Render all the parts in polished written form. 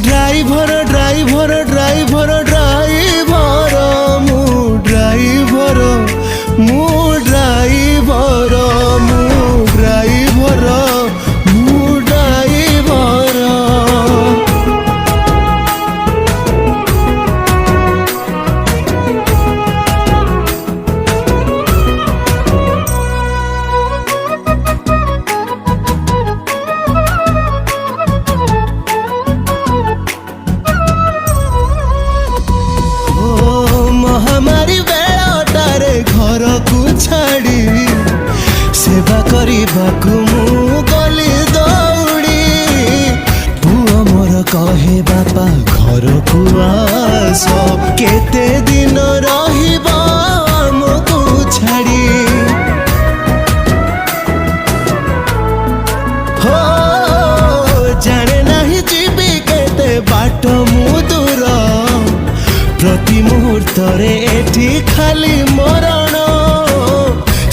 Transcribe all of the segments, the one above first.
Driver driver driver driver मु driver मु driver मु ड्राइवर मु ड्राइवर। महामारी बेलटारे घर को छाड़ी सेवा करबाकू मु गली दौड़ी पुआ मोर कहे बापा घर को आस केते दिन रहिबा हमको छाड़ी हो जाने नहीं जीवी केते बाट मु दूर प्रति मुहूर्त एठी खाली मरण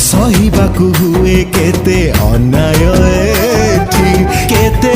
सहिबाकू हुए केते अन्याय एठी केते